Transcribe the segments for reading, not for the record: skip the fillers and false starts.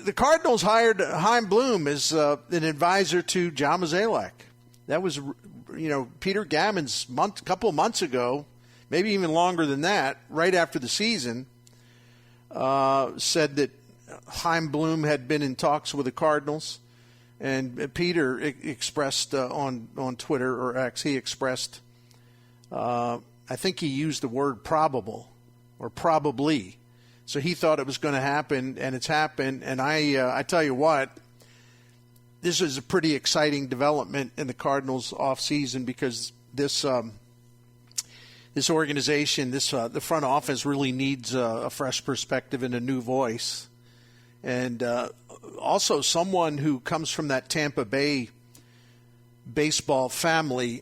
the Cardinals hired Chaim Bloom as an advisor to John Mozeliak. That was, Peter Gammons couple of months ago, maybe even longer than that, right after the season, said that Chaim Bloom had been in talks with the Cardinals. And Peter expressed on Twitter or X, he expressed, I think he used the word probable or probably. So he thought it was going to happen, and it's happened. And I tell you what, this is a pretty exciting development in the Cardinals offseason because this organization, the front office really needs a fresh perspective and a new voice. And also someone who comes from that Tampa Bay baseball family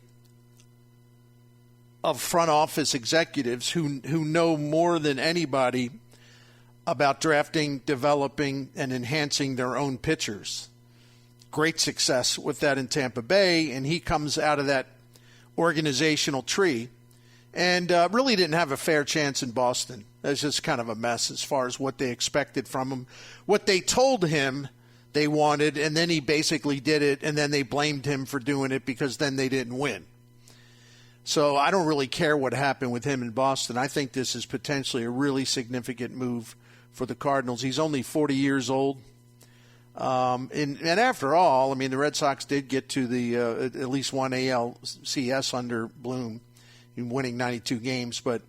of front office executives who know more than anybody about drafting, developing, and enhancing their own pitchers. Great success with that in Tampa Bay, and he comes out of that organizational tree and really didn't have a fair chance in Boston. That's just kind of a mess as far as what they expected from him, what they told him they wanted, and then he basically did it, and then they blamed him for doing it because then they didn't win. So I don't really care what happened with him in Boston. I think this is potentially a really significant move for the Cardinals. He's only 40 years old. And after all, I mean, the Red Sox did get to the at least one ALCS under Bloom, winning 92 games. But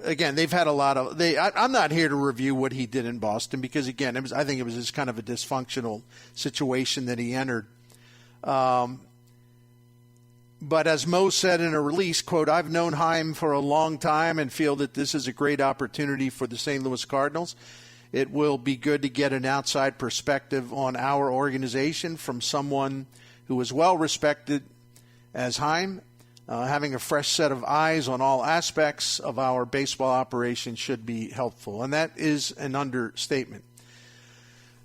again, they've had a lot of. I'm not here to review what he did in Boston because again, I think it was just kind of a dysfunctional situation that he entered. But as Mo said in a release, quote, "I've known Chaim for a long time and feel that this is a great opportunity for the St. Louis Cardinals. It will be good to get an outside perspective on our organization from someone who is well respected as Chaim. Having a fresh set of eyes on all aspects of our baseball operation should be helpful." And that is an understatement.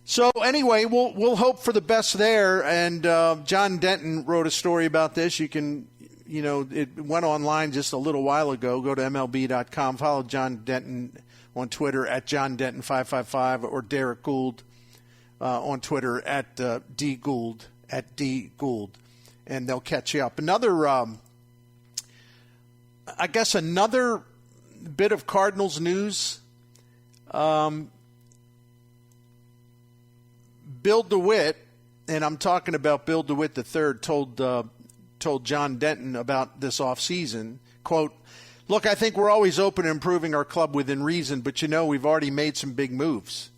So anyway, we'll hope for the best there. And John Denton wrote a story about this. You can, it went online just a little while ago. Go to MLB.com. Follow John Denton on Twitter at John Denton 555 or Derek Gould on Twitter at D Gould at D Gould, and they'll catch you up. Another, another bit of Cardinals news. Bill DeWitt, and I'm talking about Bill DeWitt III, told John Denton about this offseason, quote, "Look, I think we're always open to improving our club within reason, but we've already made some big moves.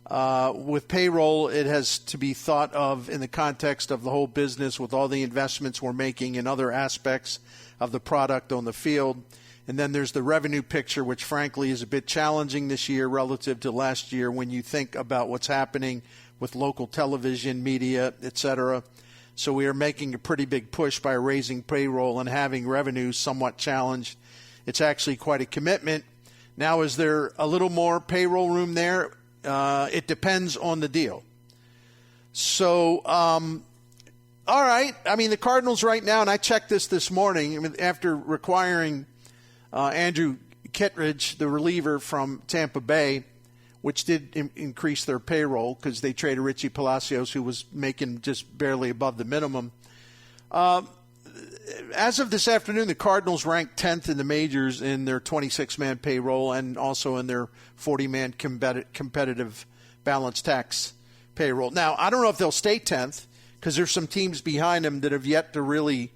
With Payroll, it has to be thought of in the context of the whole business with all the investments we're making in other aspects of the product on the field. And then there's the revenue picture, which frankly is a bit challenging this year relative to last year when you think about what's happening with local television, media, etc. So we are making a pretty big push by raising payroll and having revenue somewhat challenged. It's actually quite a commitment. Now, is there a little more payroll room there? It depends on the deal." So, all right. I mean, the Cardinals right now, and I checked this morning, after requiring Andrew Kittredge, the reliever from Tampa Bay, which did increase their payroll because they traded Richie Palacios, who was making just barely above the minimum. As of this afternoon, the Cardinals ranked 10th in the majors in their 26-man payroll and also in their 40-man competitive balanced tax payroll. Now, I don't know if they'll stay 10th because there's some teams behind them that have yet to really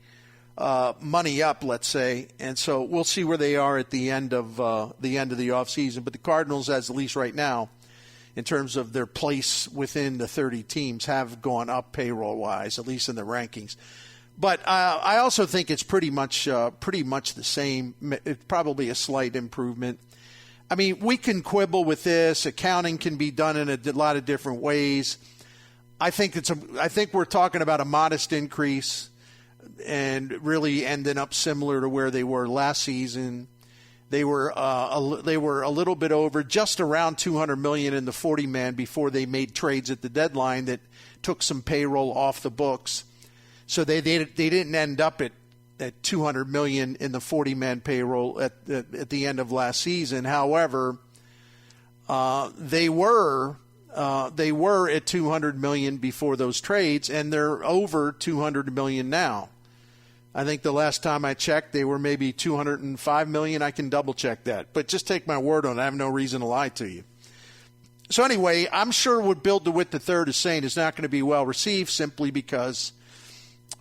money up, let's say, and so we'll see where they are at the end of the offseason. But the Cardinals, as at least right now, in terms of their place within the 30 teams, have gone up payroll-wise, at least in the rankings. But I also think it's pretty much the same. It's probably a slight improvement. I mean, we can quibble with this. Accounting can be done in a lot of different ways. I think we're talking about a modest increase, and really ending up similar to where they were last season. They were a little bit over, just around $200 million in the 40-man before they made trades at the deadline that took some payroll off the books. So they didn't end up at $200 million in the 40-man payroll at the end of last season. However, they were They were at $200 million before those trades, and they're over $200 million now. I think the last time I checked, they were maybe $205 million. I can double check that, but just take my word on it. I have no reason to lie to you. So anyway, I'm sure what Bill DeWitt III is saying is not going to be well received, simply because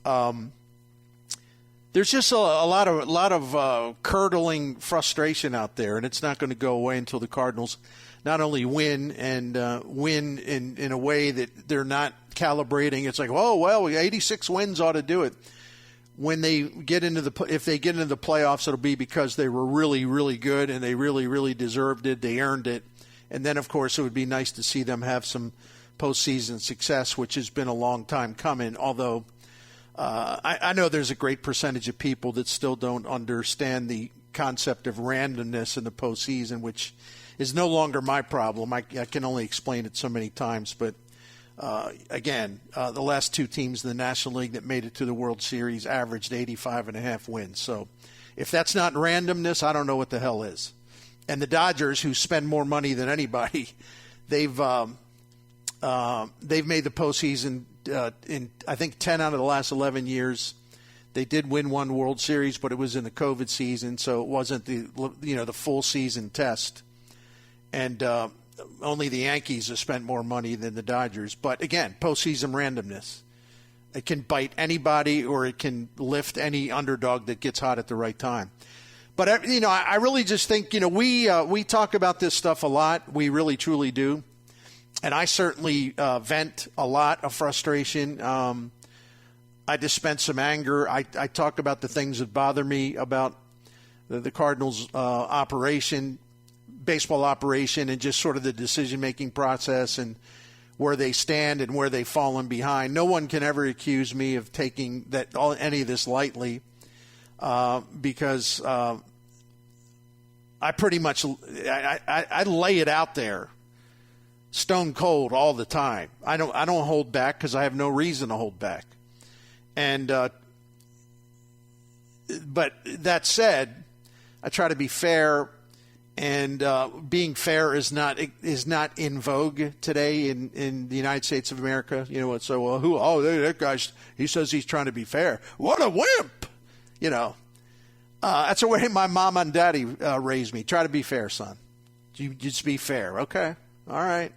there's just a lot of curdling frustration out there, and it's not going to go away until the Cardinals not only win and win in a way that they're not calibrating. It's like, oh well, 86 wins ought to do it. When they get into if they get into the playoffs, it'll be because they were really, really good and they really, really deserved it. They earned it. And then, of course, it would be nice to see them have some postseason success, which has been a long time coming. Although I know there's a great percentage of people that still don't understand the concept of randomness in the postseason, which is no longer my problem. I can only explain it so many times. But, again, the last two teams in the National League that made it to the World Series averaged 85.5 wins. So if that's not randomness, I don't know what the hell is. And the Dodgers, who spend more money than anybody, they've made the postseason in, I think, 10 out of the last 11 years. They did win one World Series, but it was in the COVID season, so it wasn't the full season test. And only the Yankees have spent more money than the Dodgers. But again, postseason randomness. It can bite anybody, or it can lift any underdog that gets hot at the right time. But, I really just think, we talk about this stuff a lot. We really, truly do. And I certainly vent a lot of frustration. I dispense some anger. I talk about the things that bother me about the Cardinals baseball operation, and just sort of the decision-making process and where they stand and where they've fallen behind. No one can ever accuse me of taking any of this lightly. Because I pretty much I lay it out there, stone cold all the time. I don't hold back because I have no reason to hold back. And but that said, I try to be fair, and being fair is not in vogue today in the United States of America. You know what? So that guy, he says he's trying to be fair. What a wimp! That's the way my mom and daddy raised me. Try to be fair, son. You just be fair. Okay. All right.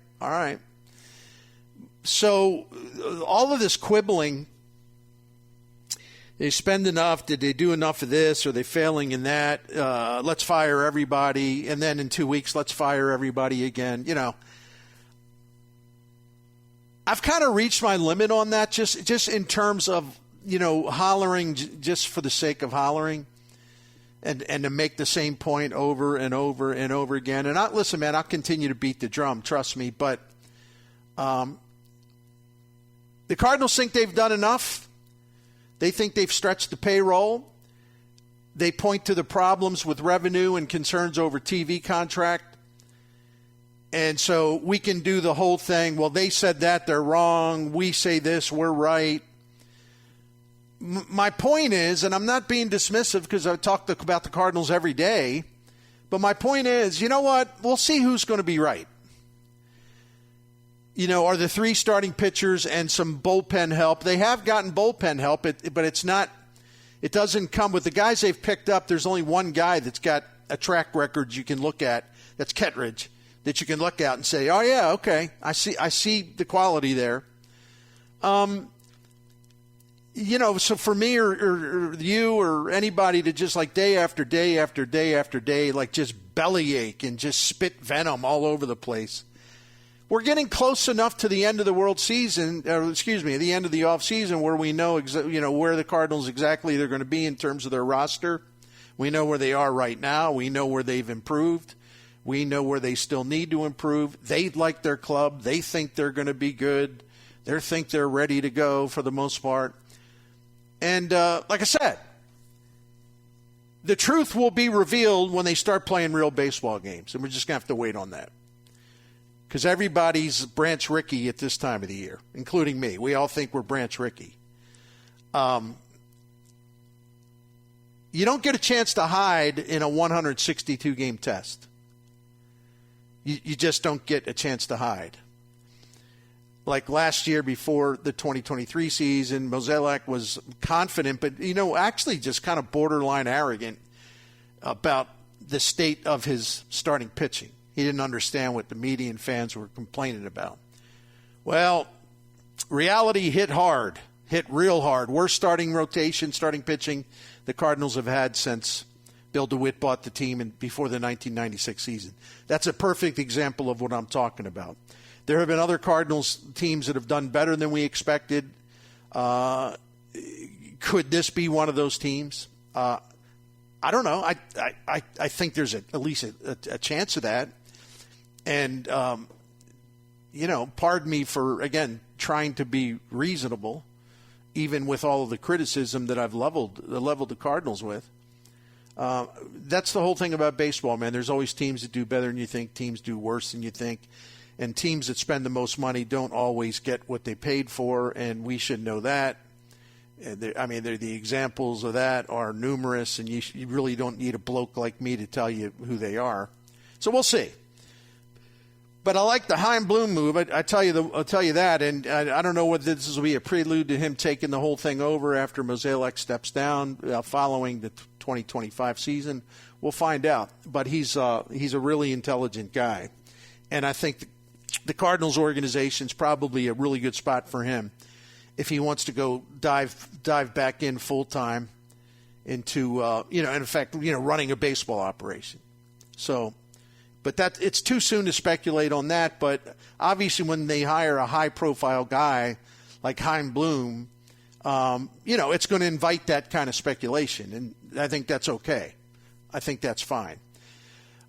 So all of this quibbling, they spend enough. Did they do enough of this? Are they failing in that? Let's fire everybody. And then in 2 weeks, let's fire everybody again. I've kind of reached my limit on that, just in terms of, hollering just for the sake of hollering. And to make the same point over and over and over again. And listen, man, I'll continue to beat the drum, trust me. But the Cardinals think they've done enough. They think they've stretched the payroll. They point to the problems with revenue and concerns over TV contract. And so we can do the whole thing. Well, they said that, they're wrong. We say this, we're right. My point is, and I'm not being dismissive because I talk about the Cardinals every day, but my point is, you know what? We'll see who's going to be right. Are the three starting pitchers and some bullpen help? They have gotten bullpen help, but it's not. It doesn't come with the guys they've picked up. There's only one guy that's got a track record you can look at. That's Kettridge, that you can look at and say, oh yeah, okay, I see the quality there. So for me or you or anybody to just like day after day after day after day, like just bellyache and just spit venom all over the place. We're getting close enough to the end of the World Season, the end of the off season, where we know where the Cardinals exactly they're going to be in terms of their roster. We know where they are right now. We know where they've improved. We know where they still need to improve. They like their club. They think they're going to be good. They think they're ready to go for the most part. And like I said, the truth will be revealed when they start playing real baseball games. And we're just going to have to wait on that. Because everybody's Branch Rickey at this time of the year, including me. We all think we're Branch Rickey. You don't get a chance to hide in a 162-game test. You just don't get a chance to hide. like last year before the 2023 season, Mozeliak was confident, but, actually just kind of borderline arrogant about the state of his starting pitching. He didn't understand what the media and fans were complaining about. Well, reality hit real hard. Worst starting pitching the Cardinals have had since Bill DeWitt bought the team before the 1996 season. That's a perfect example of what I'm talking about. There have been other Cardinals teams that have done better than we expected. Could this be one of those teams? I don't know. I think there's at least a chance of that. And, pardon me for, again, trying to be reasonable, even with all of the criticism that I've leveled the Cardinals with. That's the whole thing about baseball, man. There's always teams that do better than you think, teams do worse than you think. And teams that spend the most money don't always get what they paid for, and we should know that. The examples of that are numerous, and you really don't need a bloke like me to tell you who they are. So we'll see. But I like the Chaim Bloom move. I'll tell you that, and I don't know whether this will be a prelude to him taking the whole thing over after Mozeliak steps down following the 2025 season. We'll find out. But he's a really intelligent guy, and I think the Cardinals organization is probably a really good spot for him if he wants to go dive back in full time into in fact running a baseball operation. So. But it's too soon to speculate on that. But obviously when they hire a high-profile guy like Chaim Bloom, it's going to invite that kind of speculation. And I think that's okay. I think that's fine.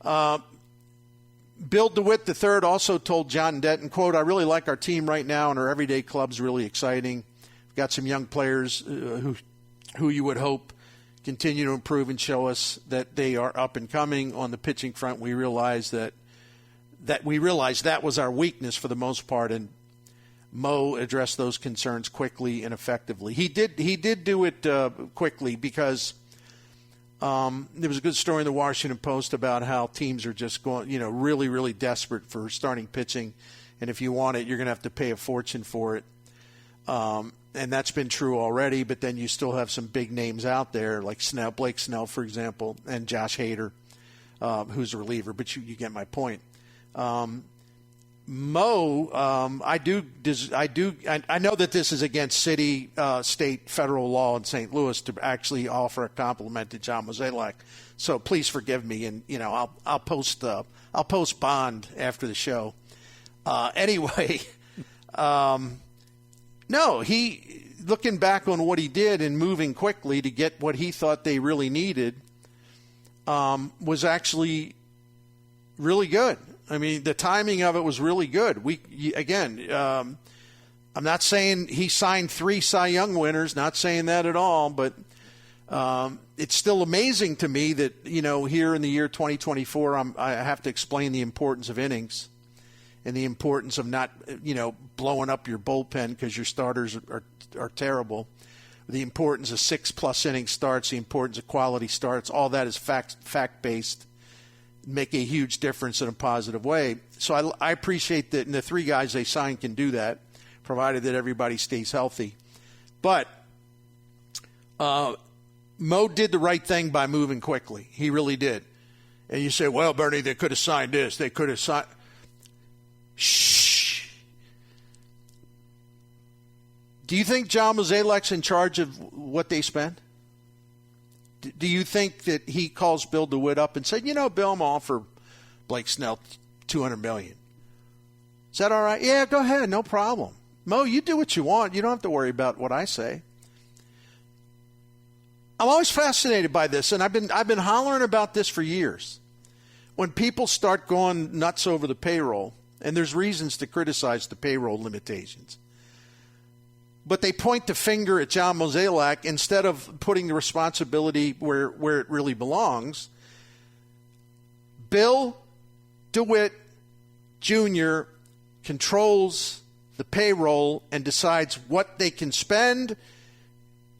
Bill DeWitt III also told John Denton, quote, "I really like our team right now, and our everyday club's really exciting. We've got some young players who you would hope continue to improve and show us that they are up and coming. On the pitching front, we realized that was our weakness for the most part, and Mo addressed those concerns quickly and effectively. He did do it quickly because there was a good story in the Washington Post about how teams are just going, really, really desperate for starting pitching, and if you want it, you're going to have to pay a fortune for it. And that's been true already, but then you still have some big names out there like Blake Snell, for example, and Josh Hader, who's a reliever, but you get my point. Mo, I know that this is against city, state, federal law in St. Louis to actually offer a compliment to John Mozeliak. So please forgive me, and I'll post bond after the show. Anyway, no, he looking back on what he did and moving quickly to get what he thought they really needed was actually really good. I mean, the timing of it was really good. I'm not saying he signed 3 Cy Young winners, not saying that at all, but it's still amazing to me that, here in the year 2024, I have to explain the importance of innings and the importance of not, blowing up your bullpen because your starters are terrible. The importance of 6+ inning starts, the importance of quality starts, all that is fact-based. Make a huge difference in a positive way. So I appreciate that, and the 3 guys they signed can do that, provided that everybody stays healthy. But Mo did the right thing by moving quickly. He really did. And you say, well, Bernie, they could have signed this. They could have signed. Shh. Do you think John Mozeliak's in charge of what they spend? Do you think that he calls Bill DeWitt up and said, Bill, I'm going to offer Blake Snell $200 million. Is that all right? Yeah, go ahead. No problem. Mo, you do what you want. You don't have to worry about what I say. I'm always fascinated by this, and I've been hollering about this for years. When people start going nuts over the payroll, and there's reasons to criticize the payroll limitations, but they point the finger at John Mozeliak instead of putting the responsibility where it really belongs. Bill DeWitt Jr. controls the payroll and decides what they can spend,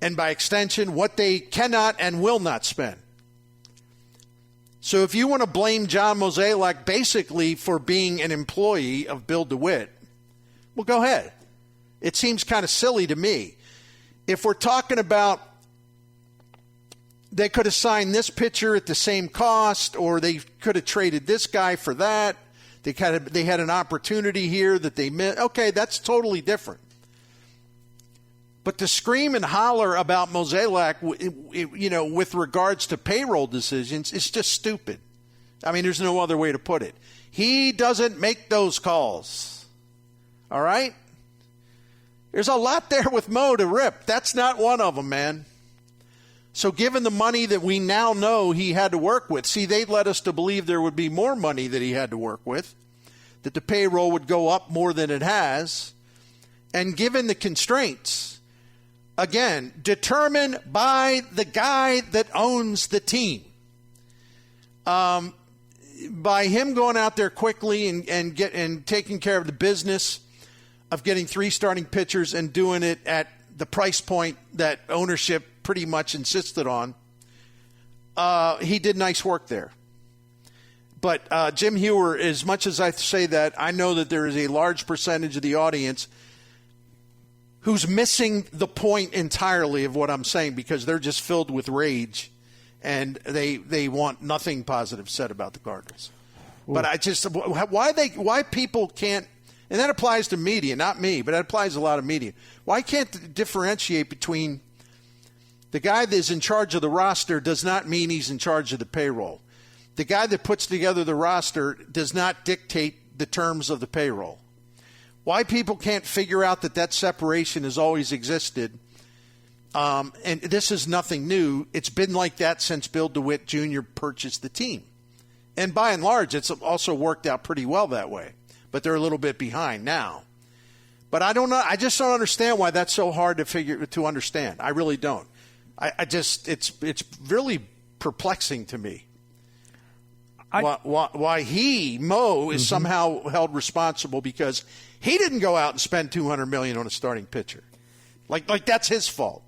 and by extension, what they cannot and will not spend. So if you want to blame John Mozeliak basically for being an employee of Bill DeWitt, Well, go ahead. It seems kind of silly to me. If we're talking about they could have signed this pitcher at the same cost, or they could have traded this guy for that. They had an opportunity here that they missed. Okay, that's totally different. But to scream and holler about Mozeliak, with regards to payroll decisions, it's just stupid. I mean, there's no other way to put it. He doesn't make those calls. All right? There's a lot there with Mo to rip. That's not one of them, man. So given the money that we now know he had to work with, see, they led us to believe there would be more money that he had to work with, that the payroll would go up more than it has. And given the constraints, again, determined by the guy that owns the team. By him going out there quickly and taking care of the business of getting 3 starting pitchers and doing it at the price point that ownership pretty much insisted on, he did nice work there. But Jim Hewer, as much as I say that, I know that there is a large percentage of the audience who's missing the point entirely of what I'm saying, because they're just filled with rage and they want nothing positive said about the Cardinals. Ooh. But I just why people can't, and that applies to media, not me, but that applies to a lot of media. Why can't differentiate between the guy that is in charge of the roster does not mean he's in charge of the payroll. The guy that puts together the roster does not dictate the terms of the payroll. Why people can't figure out that separation has always existed, and this is nothing new. It's been like that since Bill DeWitt Jr. purchased the team. And by and large, it's also worked out pretty well that way. But they're a little bit behind now. But I don't know. I just don't understand why that's so hard to understand. I really don't. It's really perplexing to me. Why Mo is somehow held responsible because he didn't go out and spend $200 million on a starting pitcher. Like that's his fault.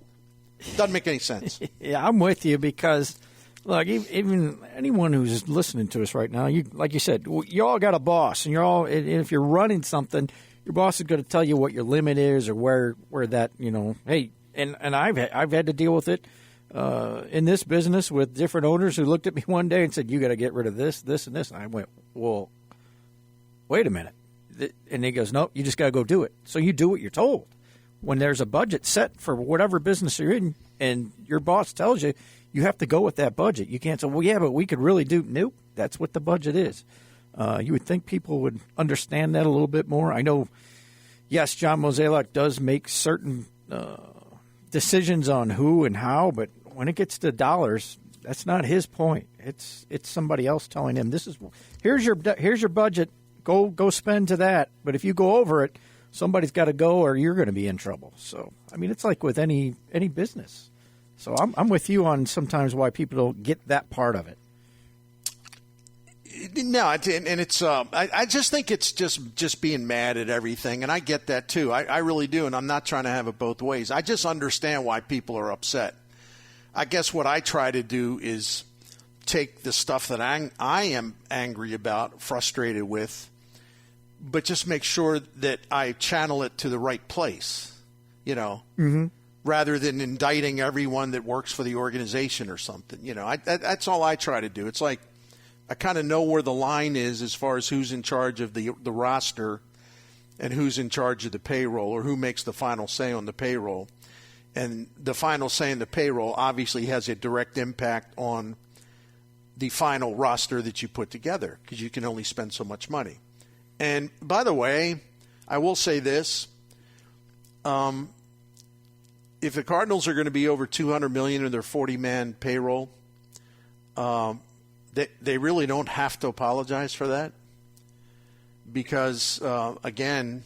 Doesn't make any sense. Yeah, I'm with you because, look, even anyone who's listening to us right now, like you said, you all got a boss, and if you're running something, your boss is going to tell you what your limit is or where that, hey. And I've had to deal with it in this business with different owners who looked at me one day and said, "You got to get rid of this, this, and this." And I went, "Well, wait a minute." And he goes, "Nope, you just got to go do it." So you do what you're told. When there's a budget set for whatever business you're in, and your boss tells you you have to go with that budget, you can't say, "Well, yeah, but we could really do." Nope, that's what the budget is. You would think people would understand that a little bit more. I know, yes, John Mozeliak does make certain decisions on who and how, but when it gets to dollars, that's not his point. It's somebody else telling him, here's your budget, go spend to that. But if you go over it, somebody's got to go or you're going to be in trouble. So I mean, it's like with any business. So I'm with you on sometimes why people don't get that part of it. No, and it's I just think it's just being mad at everything, and I get that too. I really do, and I'm not trying to have it both ways. I just understand why people are upset. I guess what I try to do is take the stuff that I am angry about, frustrated with, but just make sure that I channel it to the right place, rather than indicting everyone that works for the organization or something. That's all I try to do. It's like, I kind of know where the line is as far as who's in charge of the roster and who's in charge of the payroll, or who makes the final say on the payroll. And the final say on the payroll obviously has a direct impact on the final roster that you put together, because you can only spend so much money. And by the way, I will say this. If the Cardinals are going to be over $200 million in their 40-man payroll, they really don't have to apologize for that, because, again,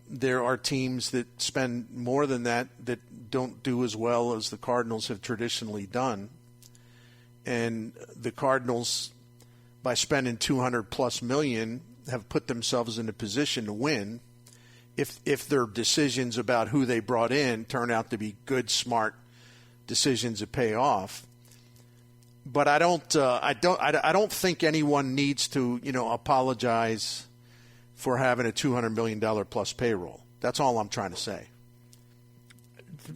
there are teams that spend more than that don't do as well as the Cardinals have traditionally done. And the Cardinals, by spending $200+ million, have put themselves in a position to win if their decisions about who they brought in turn out to be good, smart decisions that pay off. But I don't think anyone needs to, apologize for having a $200 million plus payroll. That's all I'm trying to say.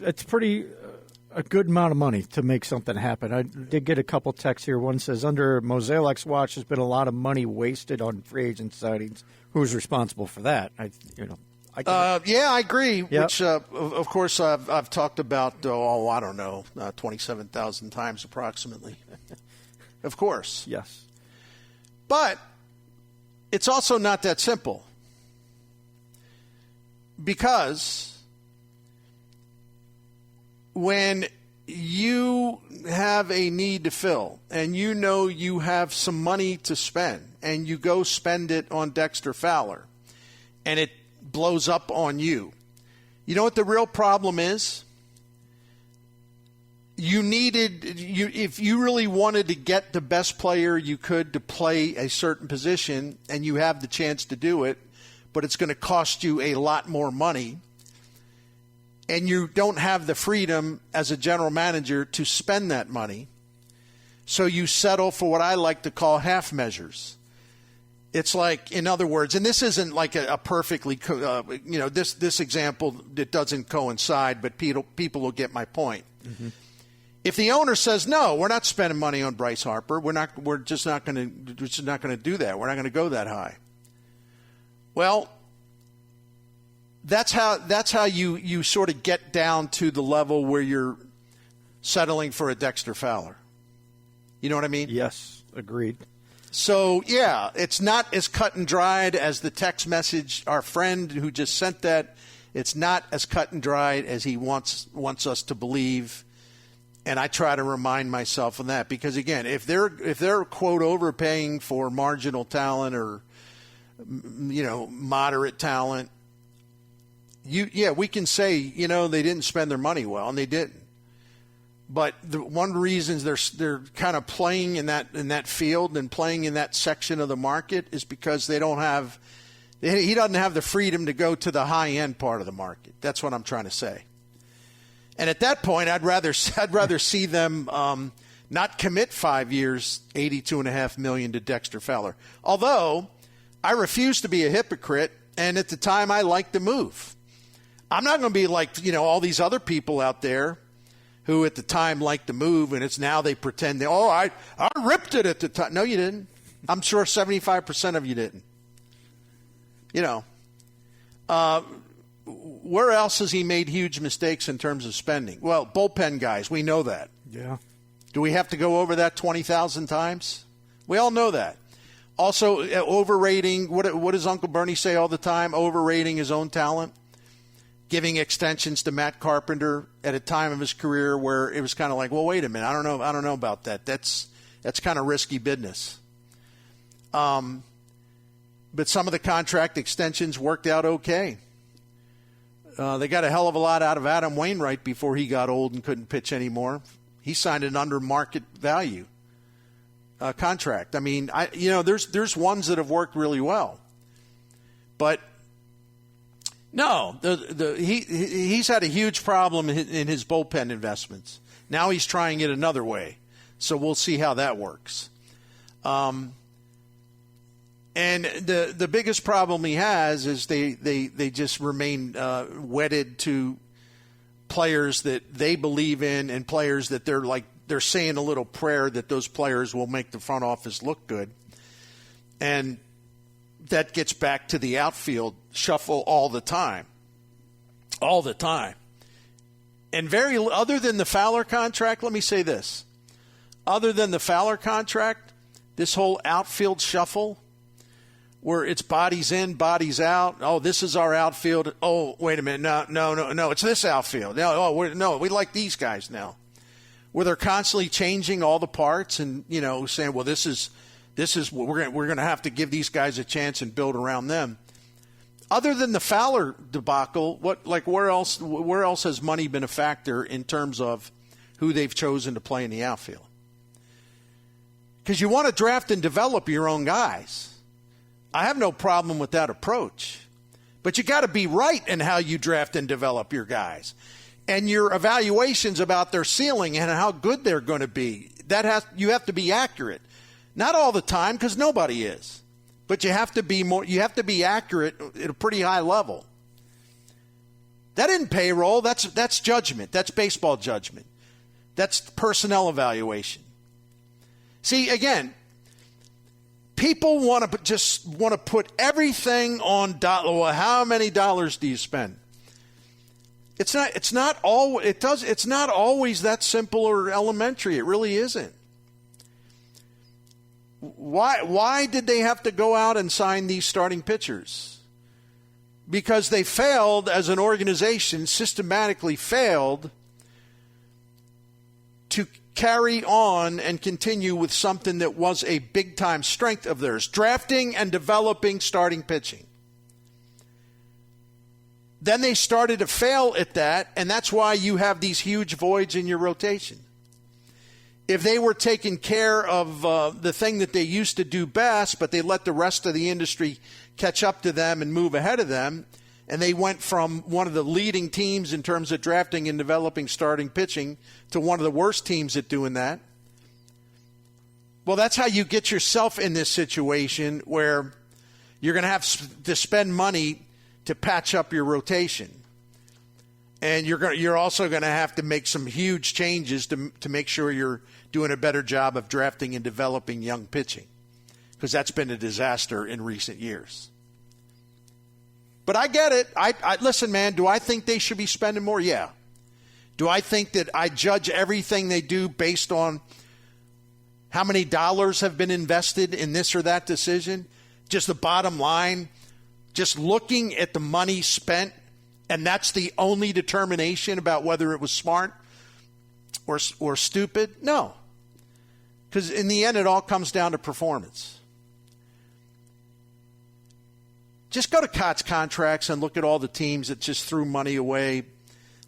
It's pretty a good amount of money to make something happen. I did get a couple texts here. One says, under Mozeliak's watch, there's been a lot of money wasted on free agent signings. Who's responsible for that? I agree. Yep. Which, of course, I've talked about, 27,000 times approximately. Of course. Yes. But it's also not that simple. Because when you have a need to fill and you know you have some money to spend and you go spend it on Dexter Fowler and it blows up on you, you know what the real problem is? If you really wanted to get the best player you could to play a certain position and you have the chance to do it, but it's going to cost you a lot more money, and you don't have the freedom as a general manager to spend that money, so you settle for what I like to call half measures. It's like, in other words, and this isn't like a perfectly, this example, it doesn't coincide, but people will get my point. Mm-hmm. If the owner says, no, we're not spending money on Bryce Harper, we're just not going to do that. We're not going to go that high. Well, that's how you sort of get down to the level where you're settling for a Dexter Fowler. You know what I mean? Yes, agreed. So, yeah, it's not as cut and dried as the text message. Our friend who just sent that, it's not as cut and dried as he wants us to believe. And I try to remind myself of that because, again, if they're quote overpaying for marginal talent or moderate talent, we can say they didn't spend their money well, and they didn't. But one of the reasons they're kind of playing in that field and playing in that section of the market is because he doesn't have the freedom to go to the high end part of the market. That's what I'm trying to say. And at that point, I'd rather see them not commit 5 years, $82.5 million to Dexter Fowler. Although I refuse to be a hypocrite, and at the time I liked the move. I'm not going to be like all these other people out there who at the time liked the move, and it's now they pretend I ripped it at the time. No, you didn't. I'm sure 75% of you didn't. Where else has he made huge mistakes in terms of spending? Well, bullpen guys, we know that. Yeah. Do we have to go over that 20,000 times? We all know that. Also, overrating, what does Uncle Bernie say all the time? Overrating his own talent. Giving extensions to Matt Carpenter at a time of his career where it was kind of like, well, wait a minute, I don't know about that. That's kind of risky business. But some of the contract extensions worked out okay. They got a hell of a lot out of Adam Wainwright before he got old and couldn't pitch anymore. He signed an under market value contract. I mean, there's ones that have worked really well, but no, he's had a huge problem in his bullpen investments. Now he's trying it another way, so we'll see how that works. And the biggest problem he has is they just remain wedded to players that they believe in and players that they're saying a little prayer that those players will make the front office look good. And that gets back to the outfield shuffle all the time. All the time. And other than the Fowler contract, let me say this. Other than the Fowler contract, this whole outfield shuffle where it's bodies in, bodies out. Oh, this is our outfield. Oh, wait a minute. No. It's this outfield. No, we like these guys now. Where they're constantly changing all the parts and, saying, well, this is we're going to have to give these guys a chance and build around them. Other than the Fowler debacle, where else has money been a factor in terms of who they've chosen to play in the outfield? Because you want to draft and develop your own guys. I have no problem with that approach. But you got to be right in how you draft and develop your guys. And your evaluations about their ceiling and how good they're going to be, you have to be accurate. Not all the time, because nobody is. but you have to be accurate at a pretty high level. That isn't payroll. That's judgment. That's baseball judgment. That's personnel evaluation. See, again, people want to put everything on well, how many dollars do you spend? It's not always that simple or elementary. It really isn't. Why did they have to go out and sign these starting pitchers? Because they failed as an organization, systematically failed to carry on and continue with something that was a big-time strength of theirs, drafting and developing starting pitching. Then they started to fail at that, and that's why you have these huge voids in your rotation. If they were taking care of the thing that they used to do best, but they let the rest of the industry catch up to them and move ahead of them, and they went from one of the leading teams in terms of drafting and developing starting pitching to one of the worst teams at doing that. Well, that's how you get yourself in this situation where you're going to have to spend money to patch up your rotation. And you're also going to have to make some huge changes to make sure you're doing a better job of drafting and developing young pitching, because that's been a disaster in recent years. But I get it. I listen, man, do I think they should be spending more? Yeah. Do I think that I judge everything they do based on how many dollars have been invested in this or that decision? Just the bottom line, just looking at the money spent, and that's the only determination about whether it was smart or stupid? No. Because in the end, it all comes down to performance. Just go to Cott's contracts and look at all the teams that just threw money away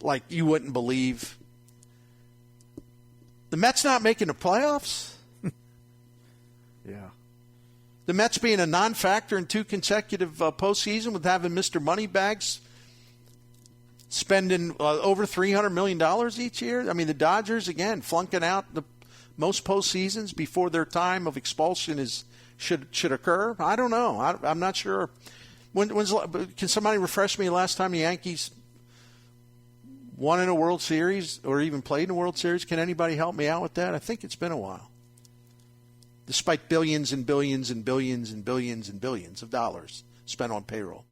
like you wouldn't believe. The Mets not making the playoffs? Yeah. The Mets being a non-factor in 2 consecutive postseason with having Mr. Moneybags spending over $300 million each year. I mean, the Dodgers, again, flunking out the most postseasons before their time of expulsion should occur. I don't know. I'm not sure. Can somebody refresh me last time the Yankees won in a World Series or even played in a World Series? Can anybody help me out with that? I think it's been a while. Despite billions and billions and billions and billions and billions of dollars spent on payroll.